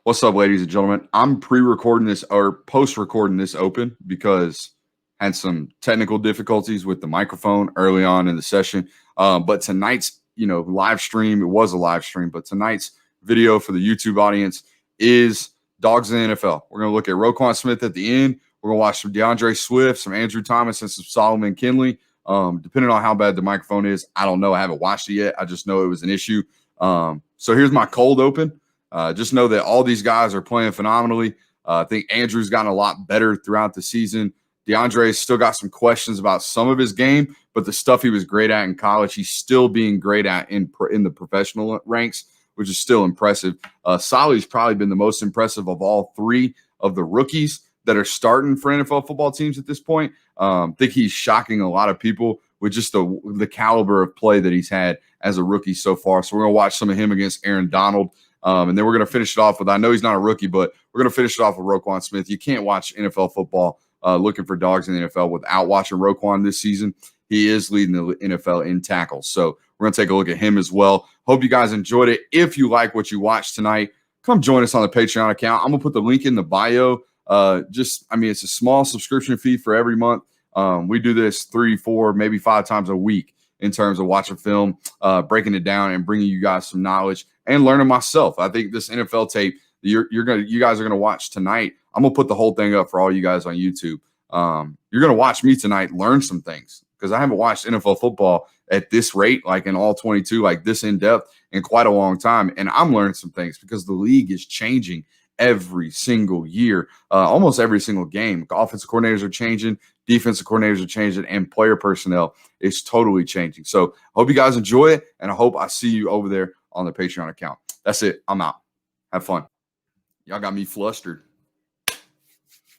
What's up, ladies and gentlemen? I'm pre-recording this or post-recording this open because I had some technical difficulties with the microphone early on in the session. But tonight's, live stream, it was a live stream, but tonight's video for the YouTube audience is Dogs in the NFL. We're going to look at Roquan Smith at the end. We're going to watch some DeAndre Swift, some Andrew Thomas, and some Solomon Kinley. Depending on how bad the microphone is, I don't know. I haven't watched it yet. I just know it was an issue. So here's my cold open. Just know that all these guys are playing phenomenally. I think Andrew's gotten a lot better throughout the season. DeAndre's still got some questions about some of his game, but the stuff he was great at in college, he's still being great at in the professional ranks, which is still impressive. Solly's probably been the most impressive of all three of the rookies that are starting for NFL football teams at this point. I think he's shocking a lot of people with just the caliber of play that he's had as a rookie so far. So we're going to watch some of him against Aaron Donald. And then we're going to finish it off with, I know he's not a rookie, but we're going to finish it off with Roquan Smith. You can't watch NFL football looking for dogs in the NFL without watching Roquan this season. He is leading the NFL in tackles. So we're going to take a look at him as well. Hope you guys enjoyed it. If you like what you watched tonight, come join us on the Patreon account. I'm going to put the link in the bio. It's a small subscription fee for every month. We do this 3, 4, maybe 5 times a week in terms of watching film, breaking it down, and bringing you guys some knowledge and learning myself. I think this NFL tape you guys are gonna watch tonight, I'm gonna put the whole thing up for all you guys on YouTube. You're gonna watch me tonight learn some things because I haven't watched NFL football at this rate, like in all 22, like this in depth in quite a long time, and I'm learning some things because the league is changing every single year, almost every single game. Offensive coordinators are changing, defensive coordinators are changing, and player personnel is totally changing. So I hope you guys enjoy it, and I hope I see you over there on the Patreon account. That's it. I'm out. Have fun. Y'all got me flustered.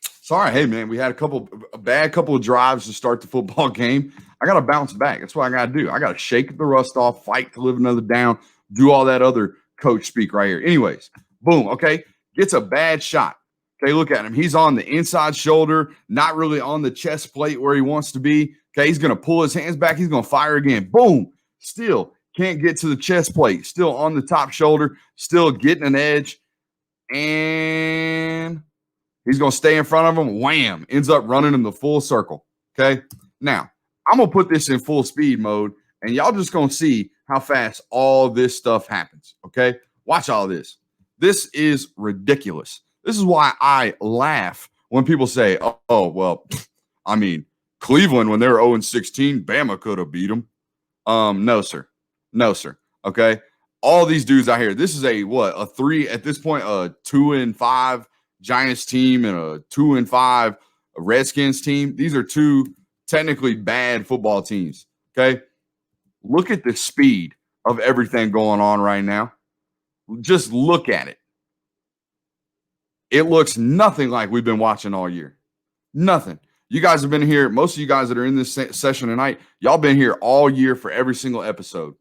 Sorry. Hey, man, we had a bad couple of drives to start the football game. I got to bounce back. That's what I got to do. I got to shake the rust off, fight to live another down, do all that other coach speak right here. Anyways, boom, okay. Gets a bad shot. Okay, look at him. He's on the inside shoulder, not really on the chest plate where he wants to be. Okay, he's going to pull his hands back. He's going to fire again. Boom. Still can't get to the chest plate. Still on the top shoulder. Still getting an edge. And he's going to stay in front of him. Wham. Ends up running in the full circle. Okay. Now, I'm going to put this in full speed mode, and y'all just going to see how fast all this stuff happens. Okay. Watch all this. This is ridiculous. This is why I laugh when people say, Cleveland, when they were 0-16, Bama could have beat them. No, sir. No, sir. Okay. All these dudes out here, this is a 2-5 Giants team and a 2-5 Redskins team. These are two technically bad football teams. Okay. Look at the speed of everything going on right now. Just look at it. It looks nothing like we've been watching all year. Nothing. You guys have been here. Most of you guys that are in this session tonight, y'all been here all year for every single episode.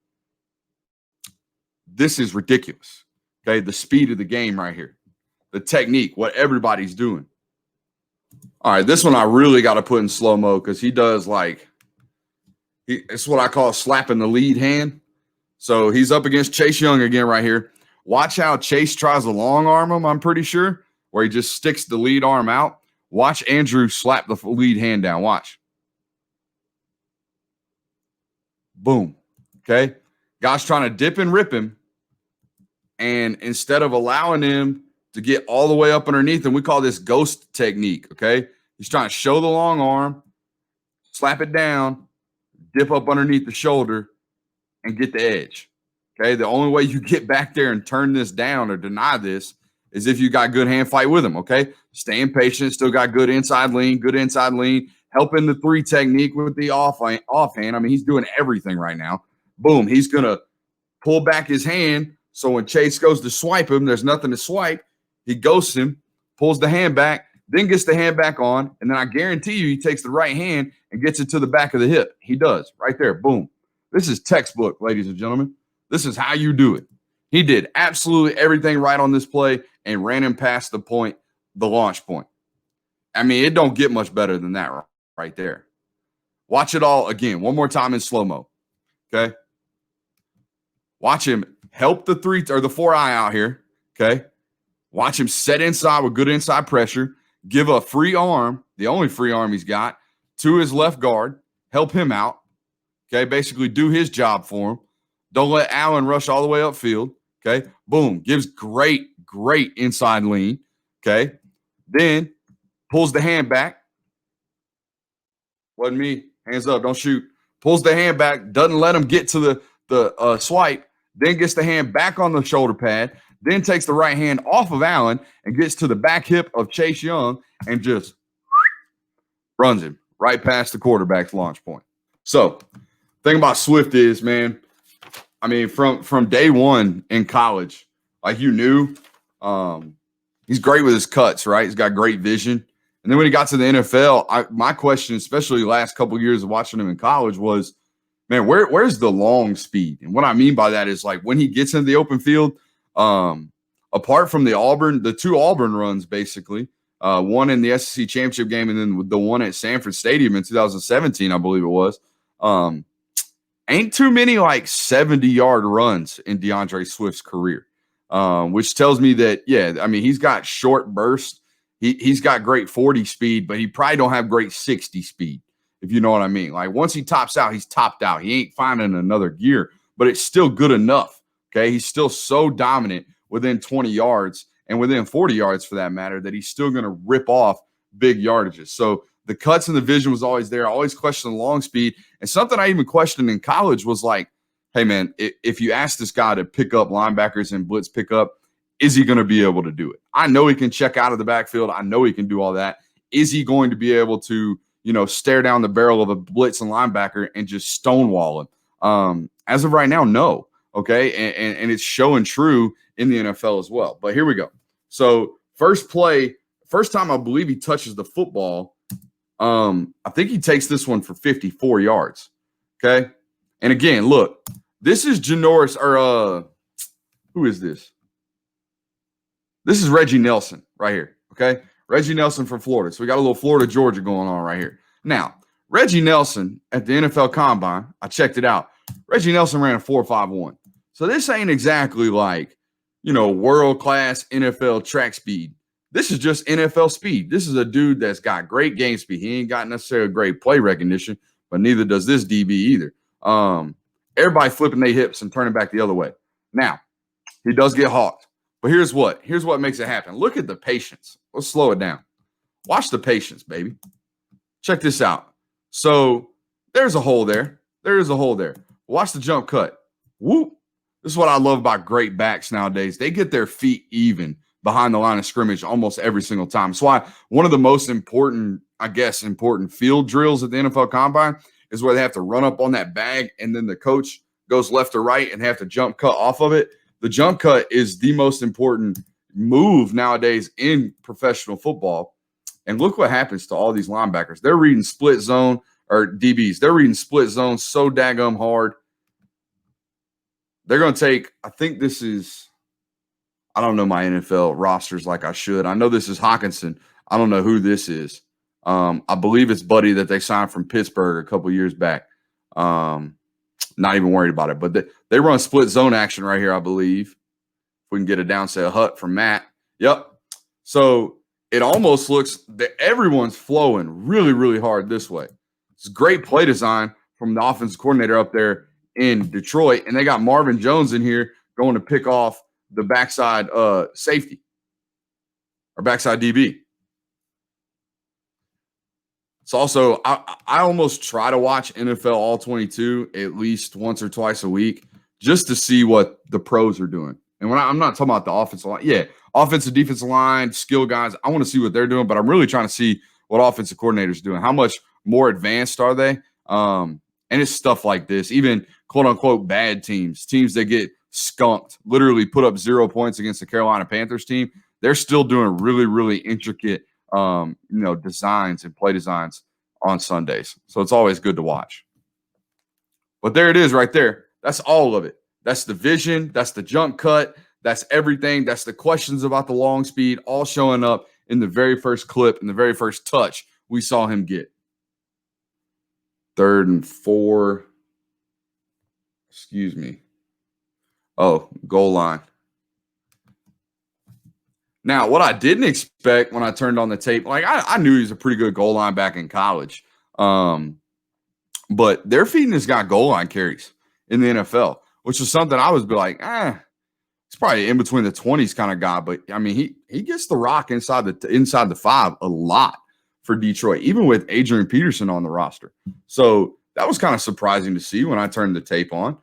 This is ridiculous. Okay, the speed of the game right here. The technique, what everybody's doing. All right, this one I really got to put in slow-mo because he does it's what I call slapping the lead hand. So he's up against Chase Young again right here. Watch how Chase tries to long arm him, I'm pretty sure, where he just sticks the lead arm out. Watch Andrew slap the lead hand down. Watch. Boom. Okay. Guy's trying to dip and rip him. And instead of allowing him to get all the way up underneath him, we call this ghost technique. Okay. He's trying to show the long arm, slap it down, dip up underneath the shoulder, and get the edge. Okay. The only way you get back there and turn this down or deny this is if you got good hand fight with him. Okay. Staying patient, still got good inside lean, helping the 3 technique with the offhand. I mean, he's doing everything right now. Boom. He's going to pull back his hand. So when Chase goes to swipe him, there's nothing to swipe. He ghosts him, pulls the hand back, then gets the hand back on. And then I guarantee you, he takes the right hand and gets it to the back of the hip. He does right there. Boom. This is textbook, ladies and gentlemen. This is how you do it. He did absolutely everything right on this play and ran him past the launch point. I mean, it don't get much better than that right there. Watch it all again, one more time in slow-mo. Okay. Watch him help the 4 eye out here. Okay. Watch him set inside with good inside pressure, give a free arm, the only free arm he's got, to his left guard, help him out. Okay, basically do his job for him. Don't let Allen rush all the way upfield. Okay, boom, gives great inside lean. Okay, then pulls the hand back. Wasn't me. Hands up, don't shoot. Pulls the hand back, doesn't let him get to the swipe, then gets the hand back on the shoulder pad, then takes the right hand off of Allen and gets to the back hip of Chase Young and just runs him right past the quarterback's launch point. So, thing about Swift is, man, I mean, from day one in college, like you knew, he's great with his cuts, right? He's got great vision. And then when he got to the NFL, my question, especially the last couple of years of watching him in college, was, man, where's the long speed? And what I mean by that is, like, when he gets into the open field, apart from the two Auburn runs, basically, one in the SEC championship game and then the one at Sanford Stadium in 2017, I believe it was, ain't too many like 70-yard runs in DeAndre Swift's career, which tells me that, yeah, I mean, he's got short bursts. He's got great 40 speed, but he probably don't have great 60 speed, if you know what I mean. Like, once he tops out, he's topped out. He ain't finding another gear, but it's still good enough. Okay, he's still so dominant within 20 yards and within 40 yards for that matter that he's still going to rip off big yardages. So the cuts and the vision was always there. I always questioned the long speed. And something I even questioned in college was like, hey, man, if you ask this guy to pick up linebackers and blitz pickup, is he going to be able to do it? I know he can check out of the backfield. I know he can do all that. Is he going to be able to, stare down the barrel of a blitz and linebacker and just stonewall him? As of right now, no. Okay. And it's showing true in the NFL as well. But here we go. So first time I believe he touches the football, I think he takes this one for 54 yards. Okay. And again, look, this is Janoris, or who is this? This is Reggie Nelson right here. Okay. Reggie Nelson from Florida. So we got a little Florida, Georgia going on right here. Now, Reggie Nelson at the NFL Combine, I checked it out. Reggie Nelson ran a 4.51. So this ain't exactly like, world-class NFL track speed. This is just NFL speed. This is a dude that's got great game speed. He ain't got necessarily great play recognition, but neither does this DB either. Everybody flipping their hips and turning back the other way. Now, he does get hawked. But here's what makes it happen. Look at the patience. Let's slow it down. Watch the patience, baby. Check this out. So there's a hole there. There is a hole there. Watch the jump cut. Whoop. This is what I love about great backs nowadays. They get their feet even behind the line of scrimmage almost every single time. That's why one of the most important field drills at the NFL Combine is where they have to run up on that bag and then the coach goes left or right and have to jump cut off of it. The jump cut is the most important move nowadays in professional football. And look what happens to all these linebackers. They're reading split zone, or DBs. They're reading split zone so daggum hard. They're going to take, I think this is, I don't know my NFL rosters like I should. I know this is Hawkinson. I don't know who this is. I believe it's Buddy that they signed from Pittsburgh a couple years back. Not even worried about it. But they run split zone action right here, I believe. If we can get a down say a hut from Matt. Yep. So it almost looks that everyone's flowing really, really hard this way. It's great play design from the offensive coordinator up there in Detroit. And they got Marvin Jones in here going to pick off the backside safety or backside DB. It's also, I almost try to watch NFL All 22 at least once or twice a week just to see what the pros are doing. And I'm not talking about the offensive line. Yeah, offensive, defensive line, skill guys. I want to see what they're doing, but I'm really trying to see what offensive coordinators are doing. How much more advanced are they? And it's stuff like this. Even quote-unquote bad teams that get skunked, literally put up 0 points against the Carolina Panthers team, they're still doing really, really intricate designs and play designs on Sundays. So it's always good to watch. But there it is right there. That's all of it. That's the vision. That's the jump cut. That's everything. That's the questions about the long speed all showing up in the very first clip, in the very first touch we saw him get. 3rd and 4. Excuse me. Oh, goal line. Now, what I didn't expect when I turned on the tape, like I knew he was a pretty good goal line back in college. But they're feeding this guy goal line carries in the NFL, which is something I was be like, he's probably in between the 20s kind of guy. But I mean, he gets the rock inside the 5 a lot for Detroit, even with Adrian Peterson on the roster. So that was kind of surprising to see when I turned the tape on.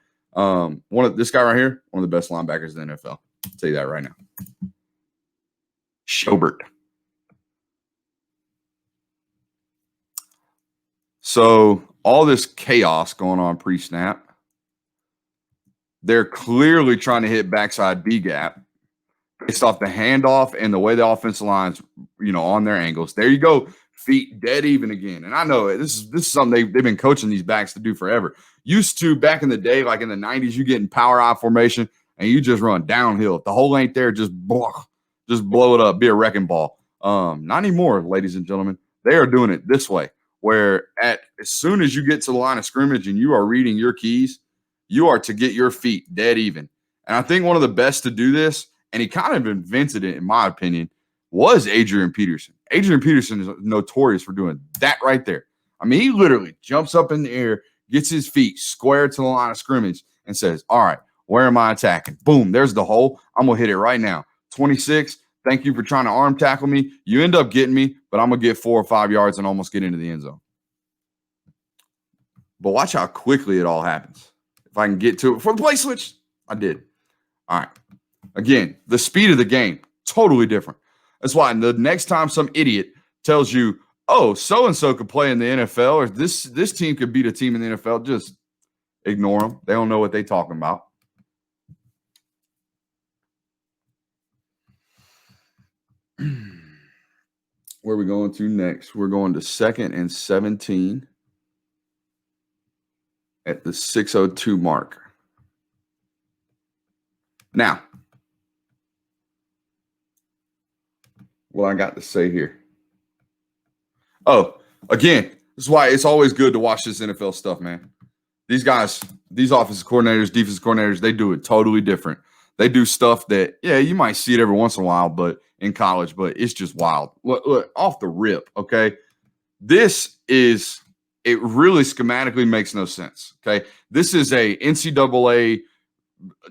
This guy right here, one of the best linebackers in the NFL. I'll tell you that right now. Schobert. So all this chaos going on pre-snap. They're clearly trying to hit backside B gap based off the handoff and the way the offensive line's, on their angles. There you go. Feet dead even again. And I know this is something they've been coaching these backs to do forever. Used to back in the day, like in the 90s, you get in power eye formation and you just run downhill. If the hole ain't there, just blow it up, be a wrecking ball. Not anymore, ladies and gentlemen. They are doing it this way, where as soon as you get to the line of scrimmage and you are reading your keys, you are to get your feet dead even. And I think one of the best to do this, and he kind of invented it, in my opinion, was Adrian Peterson. Adrian Peterson is notorious for doing that right there. I mean, he literally jumps up in the air, gets his feet square to the line of scrimmage, and says, all right, where am I attacking? Boom, there's the hole. I'm going to hit it right now. 26, thank you for trying to arm tackle me. You end up getting me, but I'm going to get 4 or 5 yards and almost get into the end zone. But watch how quickly it all happens. If I can get to it for the play switch, I did. All right. Again, the speed of the game, totally different. That's why the next time some idiot tells you, oh, so-and-so could play in the NFL or this team could beat a team in the NFL, just ignore them. They don't know what they're talking about. Where are we going to next? We're going to 2nd and 17 at the 6:02 mark. Now, what I got to say here. Oh, again, this is why it's always good to watch this NFL stuff, man. These guys, these offensive coordinators, defensive coordinators, they do it totally different. They do stuff that, yeah, you might see it every once in a while, but in college, but it's just wild. Look, off the rip, okay? It really schematically makes no sense, okay? This is a NCAA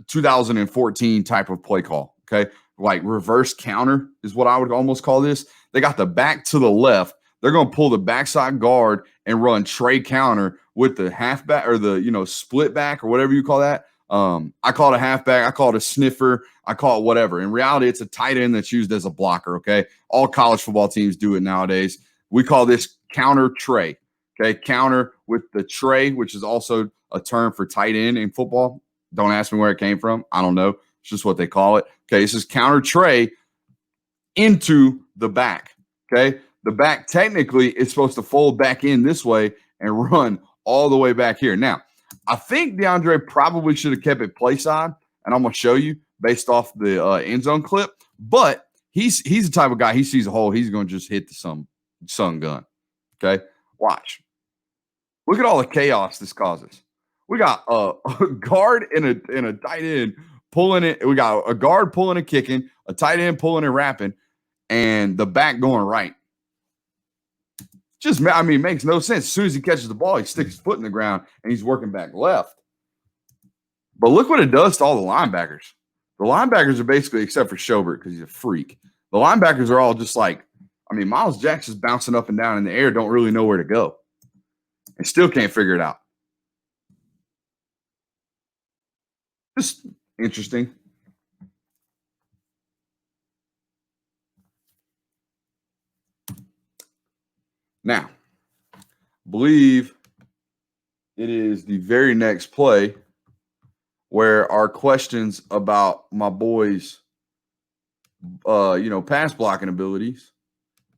2014 type of play call, okay? Like reverse counter is what I would almost call this. They got the back to the left. They're going to pull the backside guard and run tray counter with the halfback or the, split back or whatever you call that. I call it a halfback. I call it a sniffer. I call it whatever. In reality, it's a tight end that's used as a blocker, okay? All college football teams do it nowadays. We call this counter tray, okay? Counter with the tray, which is also a term for tight end in football. Don't ask me where it came from. I don't know. It's just what they call it. Okay, this is counter tray into the back, okay? The back technically is supposed to fold back in this way and run all the way back here. Now, I think DeAndre probably should have kept it play side, and I'm going to show you based off the end zone clip, but he's the type of guy, he sees a hole, he's going to just hit the sun gun, okay? Watch. Look at all the chaos this causes. We got a guard and a tight end pulling it. We got a guard pulling and kicking, a tight end pulling and wrapping, and the back going right. Makes no sense. As soon as he catches the ball, he sticks his foot in the ground, and he's working back left. But look what it does to all the linebackers. The linebackers are basically, except for Schobert because he's a freak, the linebackers are all just like, Miles Jackson's bouncing up and down in the air, don't really know where to go, and still can't figure it out. Just interesting. Now, believe it is the very next play where our questions about my boys, pass blocking abilities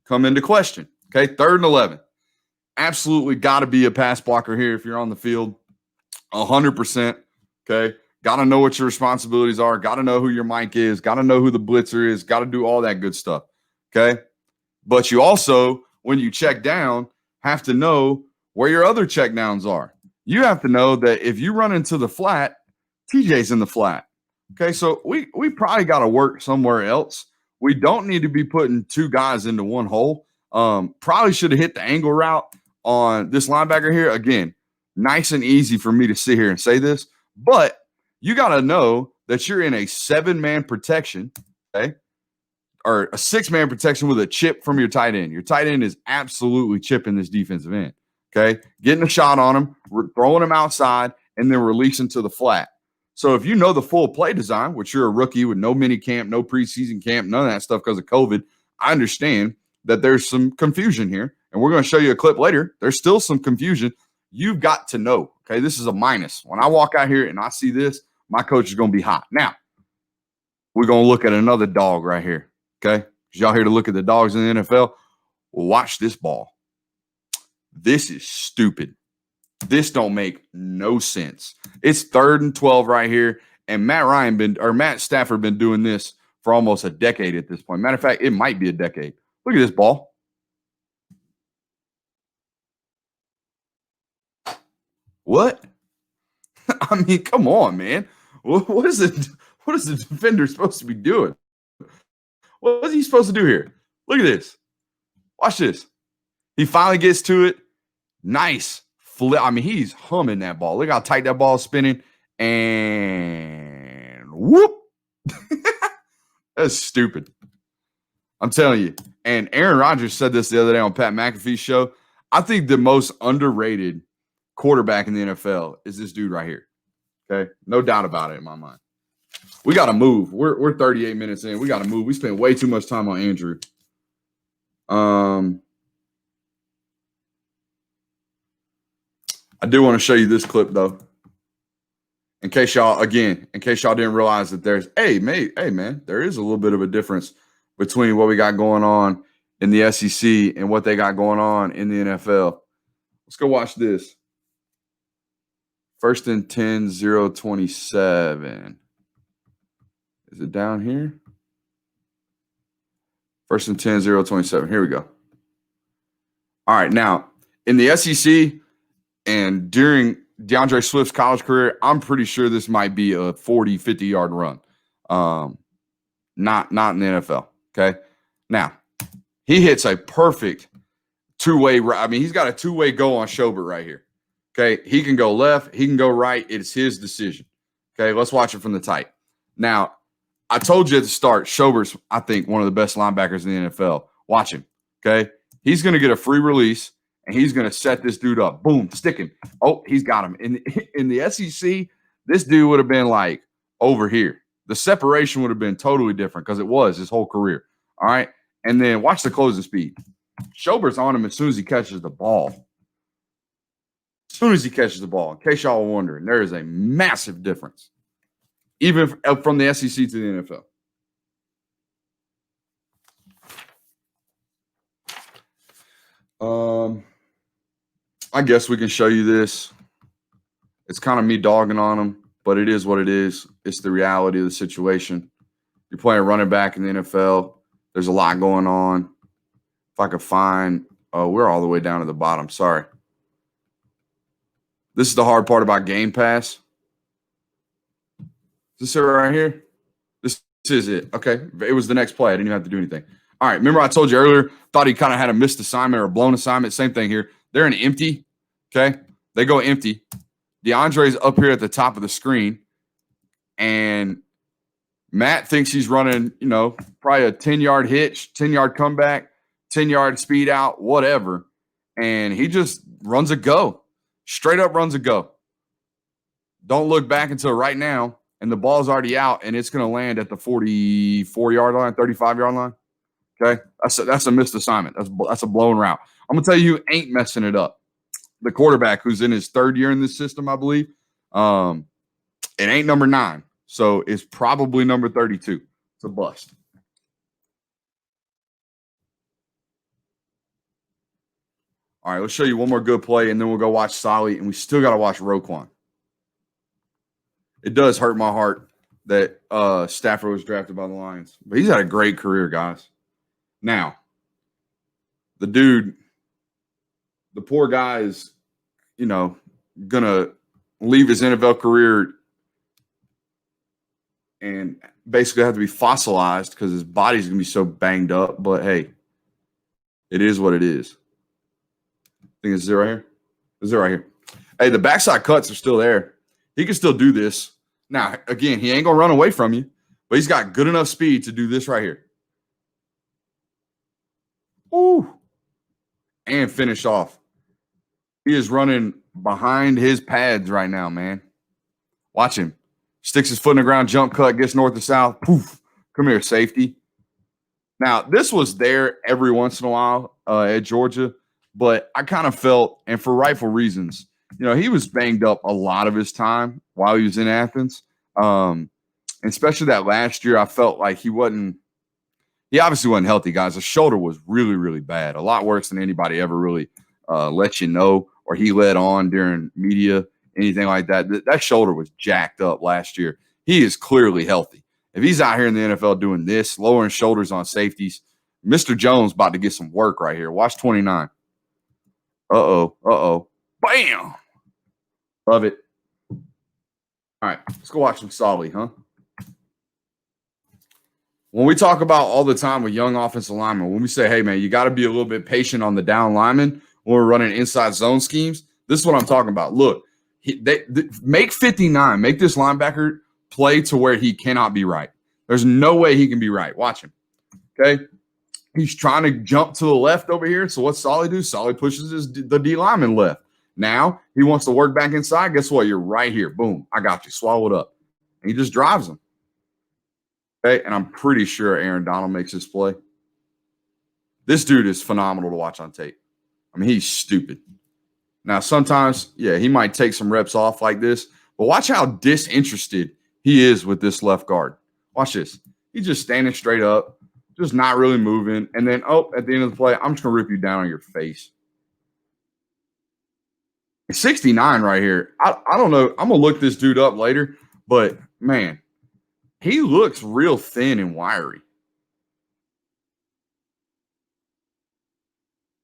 come into question. Okay, 3rd and 11. Absolutely got to be a pass blocker here if you're on the field. 100%. Okay. Got to know what your responsibilities are. Got to know who your mic is. Got to know who the blitzer is. Got to do all that good stuff. Okay. But you also, when you check down, have to know where your other check downs are. You have to know that if you run into the flat, TJ's in the flat. Okay. So we probably got to work somewhere else We don't need to be putting two guys into one hole. Probably should have hit the angle route on this linebacker here. Again, nice and easy for me to sit here and say this, but you got to know that you're in a 7-man protection, okay, or a 6-man protection with a chip from your tight end. Your tight end is absolutely chipping this defensive end, okay, getting a shot on him, throwing him outside, and then releasing to the flat. So if you know the full play design, which you're a rookie with no mini camp, no preseason camp, none of that stuff because of COVID, I understand that there's some confusion here. And we're going to show you a clip later. There's still some confusion. You've got to know, okay, this is a minus. When I walk out here and I see this, my coach is going to be hot. Now, we're going to look at another dog right here, okay? Because y'all here to look at the dogs in the NFL. Well, watch this ball. This is stupid. This don't make no sense. It's 3rd and 12 right here, and Matt Stafford been doing this for almost a decade at this point. Matter of fact, it might be a decade. Look at this ball. What? I mean, come on, man. What is the defender supposed to be doing? What is he supposed to do here? Look at this. Watch this. He finally gets to it. Nice flip. I mean, he's humming that ball. Look how tight that ball is spinning. And whoop. That's stupid. I'm telling you. And Aaron Rodgers said this the other day on Pat McAfee's show. I think the most underrated quarterback in the NFL is this dude right here. Okay? No doubt about it in my mind. We got to move. We're 38 minutes in. We got to move. We spent way too much time on Andrew. I do want to show you this clip, though. In case y'all didn't realize that there's, hey, man, there is a little bit of a difference between what we got going on in the SEC and what they got going on in the NFL. Let's go watch this. 1st and 10, 027. Is it down here? 1st and 10, 027. Here we go. All right, now, in the SEC and during DeAndre Swift's college career, I'm pretty sure this might be a 40, 50-yard run. Not in the NFL, okay? Now, he hits a perfect two-way. I mean, he's got a two-way go on Schobert right here, okay? He can go left. He can go right. It's his decision, okay? Let's watch it from the tight. Now, I told you at the start, Schobert's, I think, one of the best linebackers in the NFL. Watch him, okay? He's going to get a free release, and he's going to set this dude up. Boom, stick him. Oh, he's got him. In the SEC, this dude would have been like over here. The separation would have been totally different because it was his whole career, all right? And then watch the closing speed. Schobert's on him as soon as he catches the ball. As soon as he catches the ball, in case y'all are wondering, there is a massive difference. Even from the SEC to the NFL. I guess we can show you this. It's kind of me dogging on them, but it is what it is. It's the reality of the situation. You're playing running back in the NFL. There's a lot going on. If I could find – we're all the way down to the bottom. Sorry. This is the hard part about Game Pass. Is this it right here? This is it. Okay. It was the next play. I didn't even have to do anything. All right. Remember I told you earlier, thought he kind of had a missed assignment or a blown assignment. Same thing here. They're in empty. Okay. They go empty. DeAndre's up here at the top of the screen. And Matt thinks he's running, probably a 10-yard hitch, 10-yard comeback, 10-yard speed out, whatever. And he just runs a go. Straight up runs a go. Don't look back until right now. And the ball's already out, and it's going to land at the 44-yard line, 35-yard line. Okay? That's a missed assignment. That's a blown route. I'm going to tell you who ain't messing it up. The quarterback who's in his 3rd year in this system, I believe. It ain't number 9, so it's probably number 32. It's a bust. All right, let's show you one more good play, and then we'll go watch Solly, and we still got to watch Roquan. It does hurt my heart that Stafford was drafted by the Lions. But he's had a great career, guys. Now, the poor guy is, going to leave his NFL career and basically have to be fossilized because his body's going to be so banged up. But, hey, it is what it is. I think it's it right here. Is it right here? Hey, the backside cuts are still there. He can still do this. Now, again, he ain't going to run away from you, but he's got good enough speed to do this right here. Ooh. And finish off. He is running behind his pads right now, man. Watch him. Sticks his foot in the ground, jump cut, gets north to south. Poof. Come here, safety. Now, this was there every once in a while at Georgia, but I kind of felt, and for rightful reasons, he was banged up a lot of his time while he was in Athens. Especially that last year, I felt like he obviously wasn't healthy, guys. The shoulder was really, really bad. A lot worse than anybody ever really let you know, or he let on during media, anything like that. That shoulder was jacked up last year. He is clearly healthy. If he's out here in the NFL doing this, lowering shoulders on safeties, Mr. Jones about to get some work right here. Watch 29. Uh-oh. Bam! Love it. All right, let's go watch some Solly, huh? When we talk about all the time with young offensive linemen, when we say, hey, man, you got to be a little bit patient on the down lineman when we're running inside zone schemes, this is what I'm talking about. Look, make 59, make this linebacker play to where he cannot be right. There's no way he can be right. Watch him. Okay? He's trying to jump to the left over here. So what's Solly do? Solly pushes the D lineman left. Now he wants to work back inside. Guess what? You're right here. Boom. I got you. Swallow it up. And he just drives him. Okay? And I'm pretty sure Aaron Donald makes this play. This dude is phenomenal to watch on tape. I mean, he's stupid. Now, sometimes, he might take some reps off like this, but watch how disinterested he is with this left guard. Watch this. He's just standing straight up, just not really moving. And then, at the end of the play, I'm just going to rip you down on your face. 69 right here. I don't know. I'm going to look this dude up later, but, man, he looks real thin and wiry.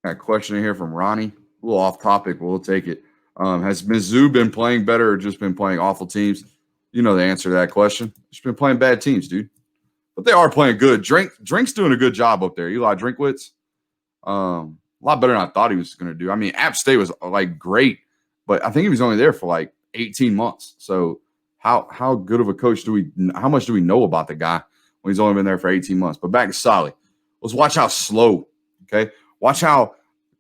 Got a question in here from Ronnie. A little off topic, but we'll take it. Has Mizzou been playing better or just been playing awful teams? You know the answer to that question. Just been playing bad teams, dude. But they are playing good. Drink's doing a good job up there. Eli Drinkwitz. A lot better than I thought he was going to do. I mean, App State was great, but I think he was only there for 18 months. So how good of a coach how much do we know about the guy when he's only been there for 18 months? But back to Solly. Let's watch how slow, okay? Watch how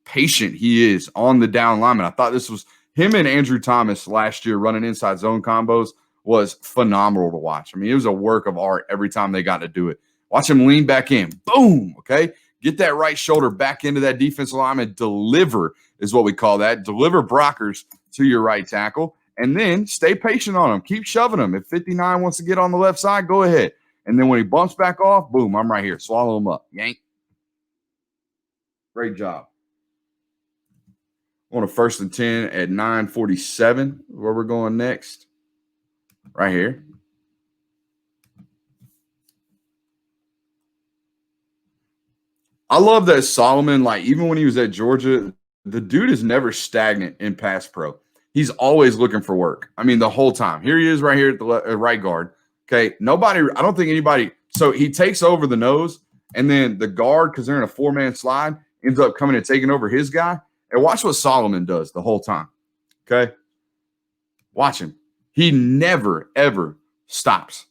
patient he is on the down lineman. I thought this was him and Andrew Thomas last year running inside zone combos was phenomenal to watch. I mean, it was a work of art every time they got to do it. Watch him lean back in. Boom, okay? Get that right shoulder back into that defensive lineman. Deliver is what we call that. Deliver blockers to your right tackle, and then stay patient on him. Keep shoving him. If 59 wants to get on the left side, go ahead. And then when he bumps back off, boom, I'm right here. Swallow him up. Yank. Great job. On a 1st and 10 at 9:47, where we're going next. Right here. I love that Solomon, even when he was at Georgia, the dude is never stagnant in pass pro. He's always looking for work. I mean, the whole time. Here he is right here at the right guard. Okay, I don't think anybody – so he takes over the nose, and then the guard, because they're in a 4-man slide, ends up coming and taking over his guy. And watch what Solomon does the whole time, okay? Watch him. He never, ever stops.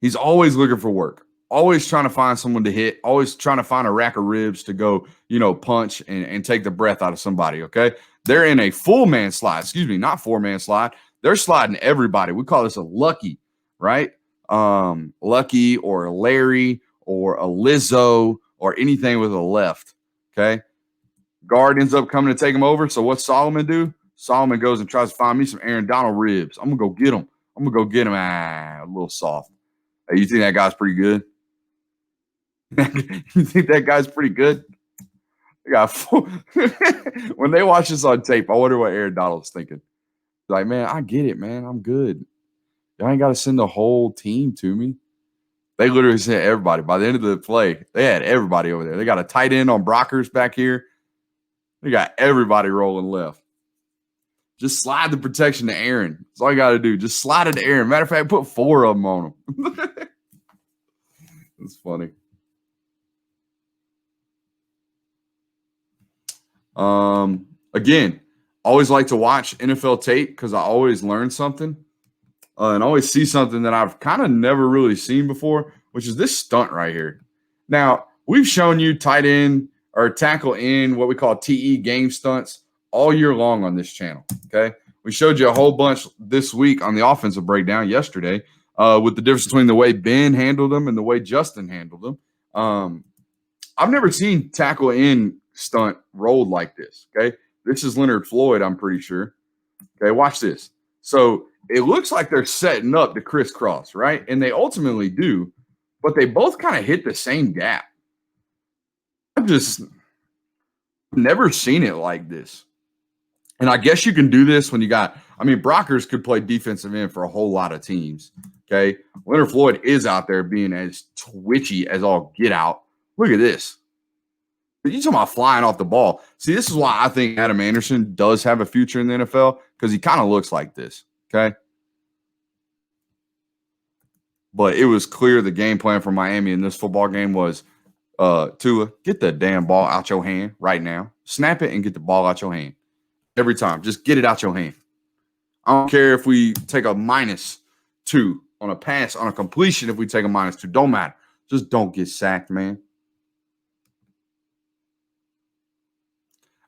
He's always looking for work, always trying to find someone to hit, always trying to find a rack of ribs to go, punch and take the breath out of somebody, okay? They're in a full-man slide. Excuse me, not 4-man slide. They're sliding everybody. We call this a Lucky, right? Lucky or a Larry or a Lizzo or anything with a left, okay? Guard ends up coming to take him over. So what's Solomon do? Solomon goes and tries to find me some Aaron Donald ribs. I'm going to go get him. A little soft. Hey, you think that guy's pretty good? You think that guy's pretty good? When they watch this on tape, I wonder what Aaron Donald's thinking. Like, man, I get it, man. I'm good. Y'all ain't got to send the whole team to me. They literally sent everybody. By the end of the play, they had everybody over there. They got a tight end on Brockers back here. They got everybody rolling left. Just slide the protection to Aaron. That's all you got to do. Just slide it to Aaron. Matter of fact, put 4 of them on him. It's funny. Again, always like to watch NFL tape because I always learn something and always see something that I've kind of never really seen before, which is this stunt right here. Now, we've shown you tight end or tackle in what we call TE game stunts all year long on this channel. Okay. We showed you a whole bunch this week on the offensive breakdown yesterday with the difference between the way Ben handled them and the way Justin handled them. I've never seen tackle in stunt rolled like this. Okay. This is Leonard Floyd, I'm pretty sure. Okay. Watch this. So it looks like they're setting up to crisscross, right? And they ultimately do, but they both kind of hit the same gap. I've just never seen it like this. And I guess you can do this when you got, I mean, Brockers could play defensive end for a whole lot of teams. Okay. Leonard Floyd is out there being as twitchy as all get out. Look at this. But you talking about flying off the ball. See, this is why I think Adam Anderson does have a future in the NFL because he kind of looks like this. Okay. But it was clear the game plan for Miami in this football game was Tua, get the damn ball out your hand right now. Snap it and get the ball out your hand. Every time. Just get it out your hand. I don't care if we take a -2 on a pass, on a completion, if we take a -2. Don't matter. Just don't get sacked, man.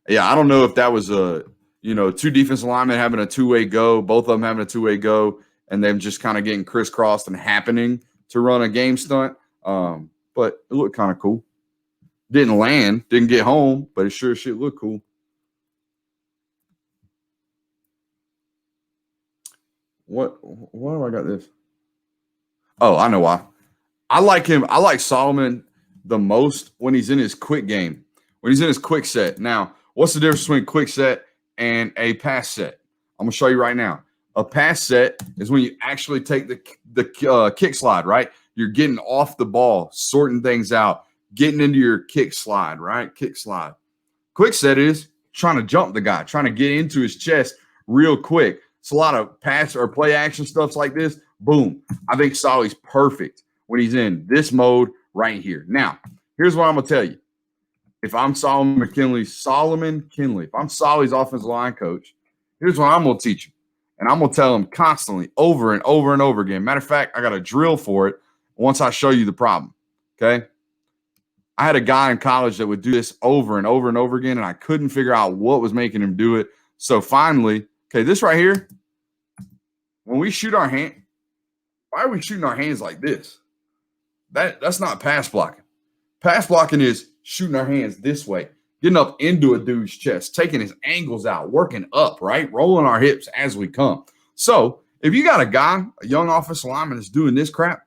Yeah, I don't know if that was two defensive linemen having a two-way go, both of them having a two-way go, and them just kind of getting crisscrossed and happening to run a game stunt. But it looked kind of cool. Didn't land, didn't get home, but it sure shit looked cool. Why do I got this? Oh, I know why. I like him. I like Solomon the most when he's in his quick game, when he's in his quick set. Now, what's the difference between quick set and a pass set? I'm going to show you right now. A pass set is when you actually take the kick slide, right? You're getting off the ball, sorting things out, getting into your kick slide, right? Kick slide. Quick set is trying to jump the guy, trying to get into his chest real quick. It's a lot of pass or play action stuff like this. Boom. I think Solly's perfect when he's in this mode right here. Now, here's what I'm going to tell you. If I'm Solomon Kinley, if I'm Solly's offensive line coach, here's what I'm going to teach him. And I'm going to tell him constantly over and over and over again. Matter of fact, I got a drill for it once I show you the problem. Okay. I had a guy in college that would do this over and over and over again, and I couldn't figure out what was making him do it. So finally, okay, this right here, when we shoot our hand, why are we shooting our hands like this? That's not pass blocking. Pass blocking is shooting our hands this way, getting up into a dude's chest, taking his angles out, working up, right? Rolling our hips as we come. So if you got a guy, a young offensive lineman that's doing this crap,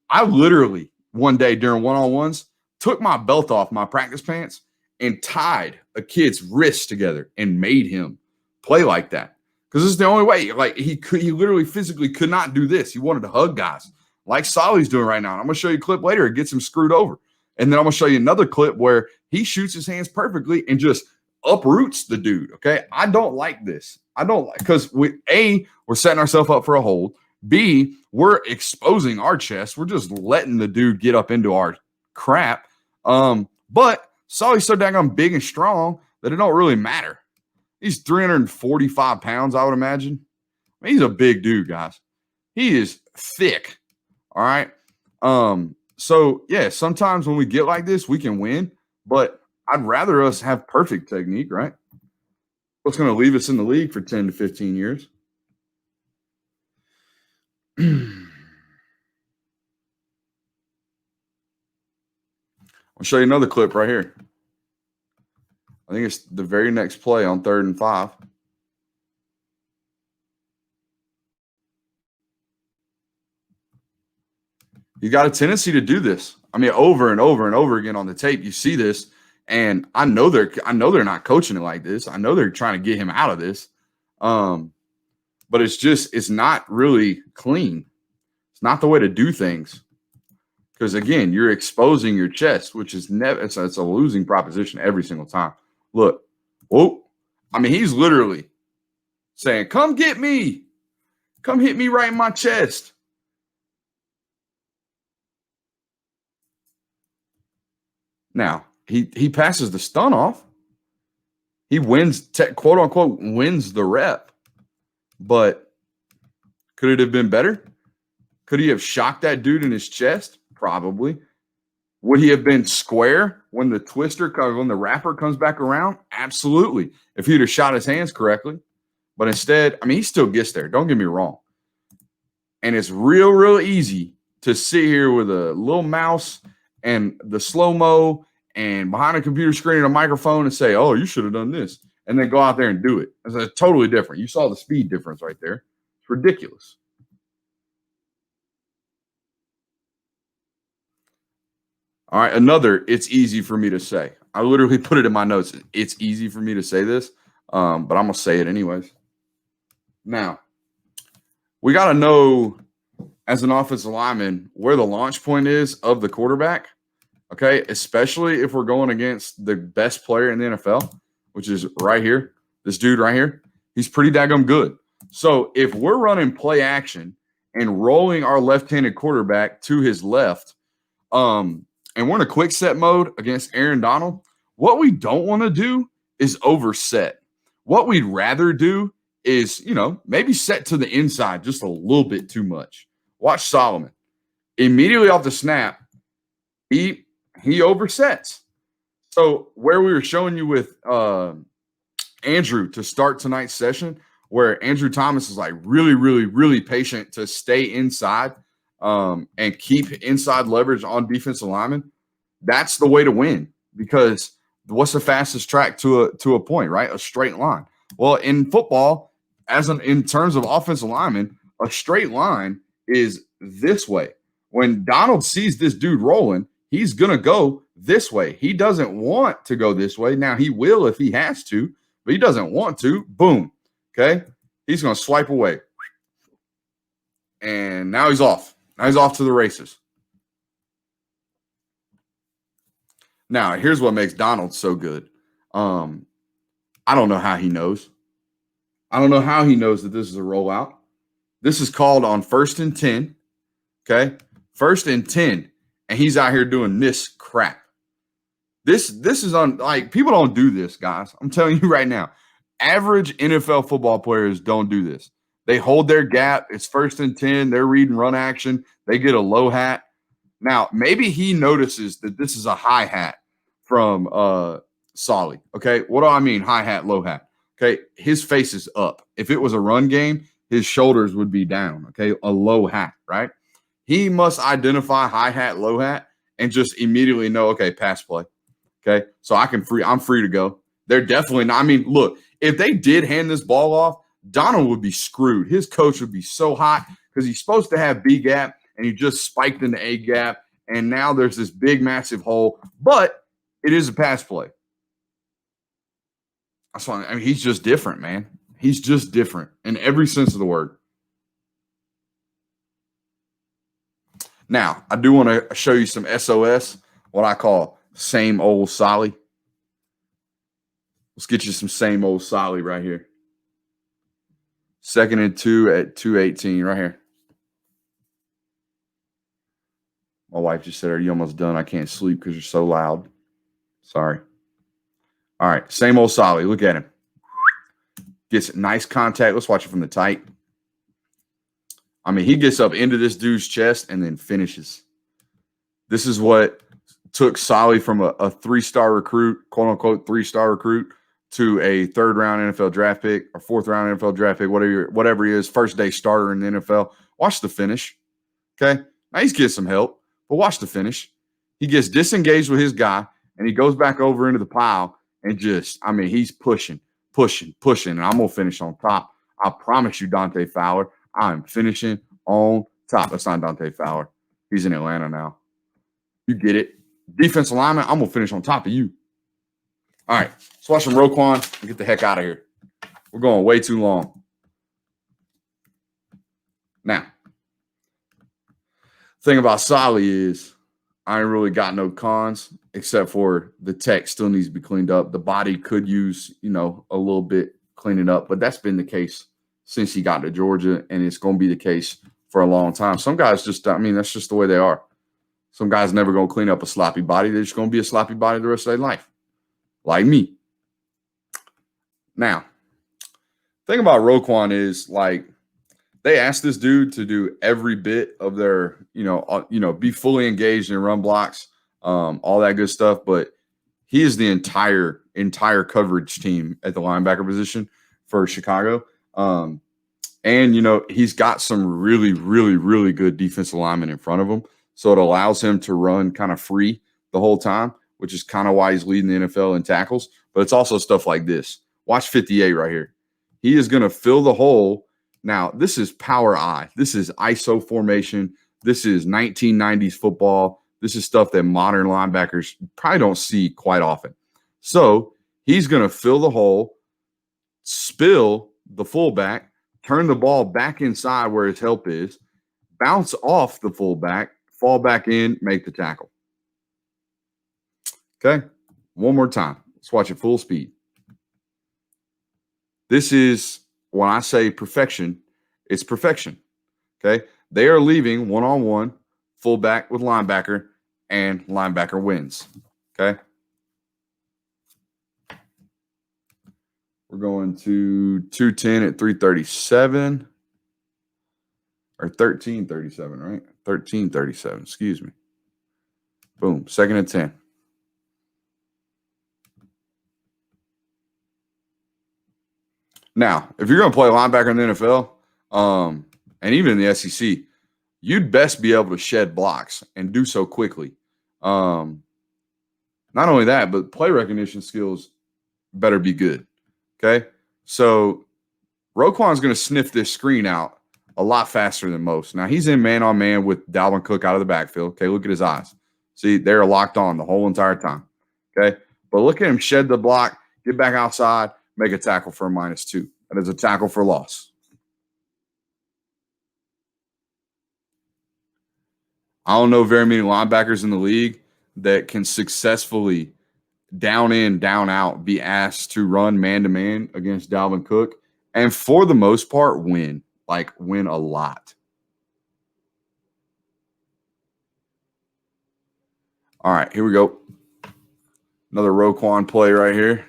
I literally one day during one-on-ones took my belt off my practice pants and tied a kid's wrists together and made him play like that. Because this is the only way. Like he literally physically could not do this. He wanted to hug guys like Solly's doing right now. And I'm going to show you a clip later. It gets him screwed over. And then I'm going to show you another clip where he shoots his hands perfectly and just uproots the dude. Okay. I don't like this. I don't like, because we're setting ourselves up for a hold. B, we're exposing our chest. We're just letting the dude get up into our crap. But Solly's so daggone big and strong that it don't really matter. He's 345 pounds, I would imagine. I mean, he's a big dude, guys. He is thick. All right. So yeah, sometimes when we get like this, we can win, but I'd rather us have perfect technique, right? What's going to leave us in the league for 10 to 15 years? I'll show you another clip right here. I think it's the very next play on 3rd and 5. You got a tendency to do this. I mean, over and over and over again on the tape, you see this, and I know they're not coaching it like this. I know they're trying to get him out of this. But it's not really clean. It's not the way to do things. Because again, you're exposing your chest, which is it's a losing proposition every single time. Look, whoa. I mean, he's literally saying, come get me. Come hit me right in my chest. Now, he passes the stun off. He wins, quote unquote, wins the rep. But could it have been better? Could he have shocked that dude in his chest? Probably. Would he have been square when the wrapper comes back around? Absolutely. If he'd have shot his hands correctly. But instead, I mean, he still gets there. Don't get me wrong. And it's real easy to sit here with a little mouse and the slow-mo and behind a computer screen and a microphone and say, oh, you should have done this. And then go out there and do it. It's totally different. You saw the speed difference right there. It's ridiculous. All right, it's easy for me to say. I literally put it in my notes. It's easy for me to say this, but I'm going to say it anyways. Now, we got to know as an offensive lineman where the launch point is of the quarterback, okay? Especially if we're going against the best player in the NFL, which is right here, this dude right here. He's pretty daggum good. So if we're running play action and rolling our left-handed quarterback to his left, and we're in a quick set mode against Aaron Donald, what we don't want to do is overset. What we'd rather do is, maybe set to the inside just a little bit too much. Watch Solomon. Immediately off the snap, he oversets. So where we were showing you with Andrew to start tonight's session, where Andrew Thomas is like really patient to stay inside and keep inside leverage on defensive linemen, that's the way to win. Because what's the fastest track to a point, right? A straight line. Well, in football, in terms of offensive linemen, a straight line is this way. When Donald sees this dude rolling, he's going to go this way. He doesn't want to go this way. Now, he will if he has to, but he doesn't want to. Boom. Okay? He's going to swipe away. And now he's off. Now he's off to the races. Now, here's what makes Donald so good. I don't know how he knows. I don't know how he knows that this is a rollout. This is called on 1st and 10. Okay? 1st and 10. And he's out here doing this crap. This is people don't do this, guys. I'm telling you right now. Average NFL football players don't do this. They hold their gap. It's 1st and 10. They're reading run action. They get a low hat. Now, maybe he notices that this is a high hat from Solly. Okay, what do I mean high hat, low hat? Okay, his face is up. If it was a run game, his shoulders would be down. Okay, a low hat, right? He must identify high hat, low hat, and just immediately know, okay, pass play. Okay, so I'm free to go. They're definitely not. I mean, look, if they did hand this ball off, Donald would be screwed. His coach would be so hot because he's supposed to have B gap, and he just spiked in the A gap, and now there's this big, massive hole. But it is a pass play. That's why, I mean, he's just different, man. He's just different in every sense of the word. Now, I do want to show you some SOS, what I call same old Solly. Let's get you some same old Solly right here. 2nd and 2 at 2:18 right here. My wife just said, are you almost done? I can't sleep because you're so loud. Sorry. All right, same old Solly. Look at him. Gets nice contact. Let's watch it from the tight. I mean, he gets up into this dude's chest and then finishes. This is what took Solly from a 3-star recruit, quote-unquote 3-star recruit, to a 3rd-round NFL draft pick or 4th-round NFL draft pick, whatever he is, first-day starter in the NFL. Watch the finish, okay? Now, he's getting some help, but watch the finish. He gets disengaged with his guy, and he goes back over into the pile and he's pushing, and I'm going to finish on top. I promise you, Dante Fowler, I'm finishing on top. That's not Dante Fowler. He's in Atlanta now. You get it. Defensive lineman, I'm going to finish on top of you. All right, let's watch some Roquan and get the heck out of here. We're going way too long. Now, thing about Solly is I ain't really got no cons except for the tech still needs to be cleaned up. The body could use, a little bit cleaning up, but that's been the case since he got to Georgia, and it's going to be the case for a long time. Some guys that's just the way they are. Some guys never going to clean up a sloppy body. They're just going to be a sloppy body the rest of their life, like me. Now, thing about Roquan is, like, they asked this dude to do every bit of their, be fully engaged in run blocks, all that good stuff. But he is the entire coverage team at the linebacker position for Chicago. And, he's got some really, really, really good defensive linemen in front of him. So it allows him to run kind of free the whole time, which is kind of why he's leading the NFL in tackles. But it's also stuff like this. Watch 58 right here. He is going to fill the hole. Now, this is power eye. This is ISO formation. This is 1990s football. This is stuff that modern linebackers probably don't see quite often. So he's going to fill the hole, spill the fullback, turn the ball back inside where his help is, bounce off the fullback, fall back in, make the tackle. Okay, one more time. Let's watch it full speed. This is, when I say perfection, it's perfection. Okay, they are leaving one-on-one, fullback with linebacker, and linebacker wins. Okay, we're going to 210 at 337 or 1337, right? 1337, excuse me. Boom, 2nd and 10. Now, if you're going to play linebacker in the NFL, and even in the SEC, you'd best be able to shed blocks and do so quickly. Not only that, but play recognition skills better be good. Okay, so Roquan's going to sniff this screen out a lot faster than most. Now, he's in man-on-man with Dalvin Cook out of the backfield. Okay, look at his eyes. See, they're locked on the whole entire time. Okay, but look at him shed the block, get back outside, make a tackle for a -2. That is a tackle for loss. I don't know very many linebackers in the league that can successfully down in, down out, be asked to run man-to-man against Dalvin Cook, and for the most part, win a lot. All right, here we go. Another Roquan play right here.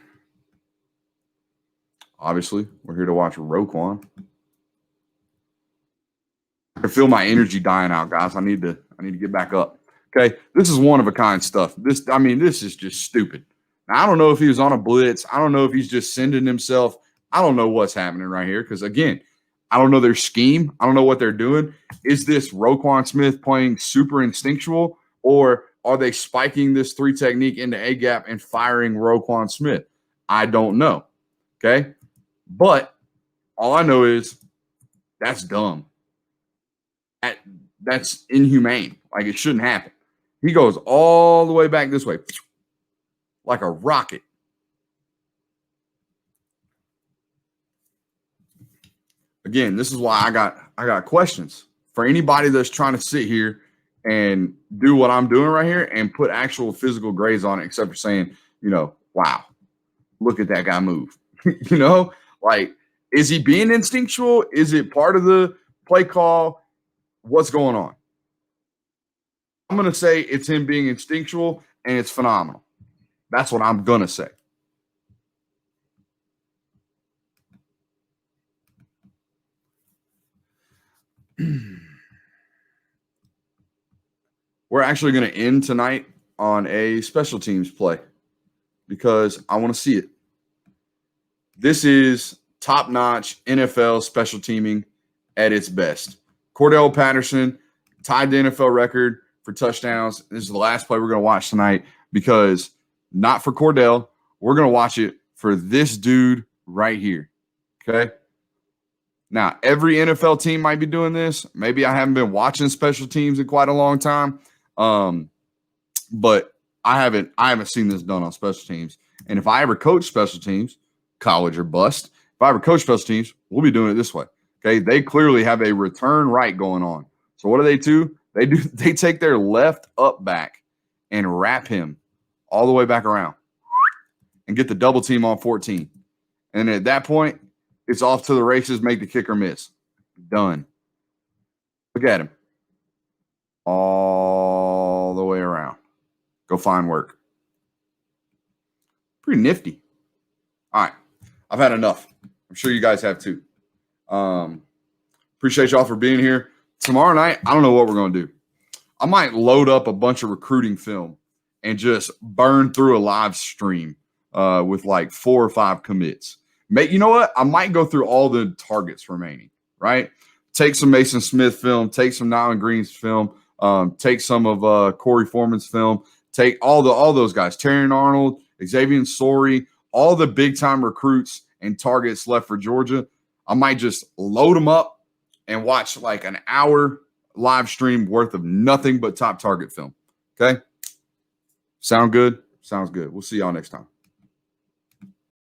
Obviously, we're here to watch Roquan. I feel my energy dying out, guys. I need to get back up. Okay, this is one of a kind stuff. This is just stupid. Now, I don't know if he was on a blitz. I don't know if he's just sending himself. I don't know what's happening right here because, again, I don't know their scheme. I don't know what they're doing. Is this Roquan Smith playing super instinctual, or are they spiking this 3 technique into A gap and firing Roquan Smith? I don't know. Okay, but all I know is that's dumb. That's inhumane. Like, it shouldn't happen. He goes all the way back this way like a rocket. Again, this is why I got questions for anybody that's trying to sit here and do what I'm doing right here and put actual physical grades on it, except for saying, wow, look at that guy move. Like, is he being instinctual? Is it part of the play call? What's going on? I'm going to say it's him being instinctual, and it's phenomenal. That's what I'm going to say. We're actually going to end tonight on a special teams play because I want to see it. This is top-notch NFL special teaming at its best. Cordell Patterson tied the NFL record for touchdowns. This is the last play we're going to watch tonight because not for Cordell. We're going to watch it for this dude right here. Okay? Now, every NFL team might be doing this. Maybe I haven't been watching special teams in quite a long time. But I haven't seen this done on special teams. And if I ever coach special teams, college or bust, if I ever coach special teams, we'll be doing it this way. Okay. They clearly have a return right going on. So what do? They take their left up back and wrap him all the way back around and get the double team on 14. And at that point, it's off to the races, make the kicker miss. Done. Look at him. All the go find work. Pretty nifty. All right. I've had enough. I'm sure you guys have too. Appreciate y'all for being here. Tomorrow night, I don't know what we're going to do. I might load up a bunch of recruiting film and just burn through a live stream with like 4 or 5 commits. You know what? I might go through all the targets remaining, right? Take some Mason Smith film, take some Nyland Green's film, take some of Corey Foreman's film, take all those guys, Terrion Arnold, Xavier Sorey, all the big-time recruits and targets left for Georgia. I might just load them up and watch like an hour live stream worth of nothing but top target film. Okay? Sound good? Sounds good. We'll see y'all next time.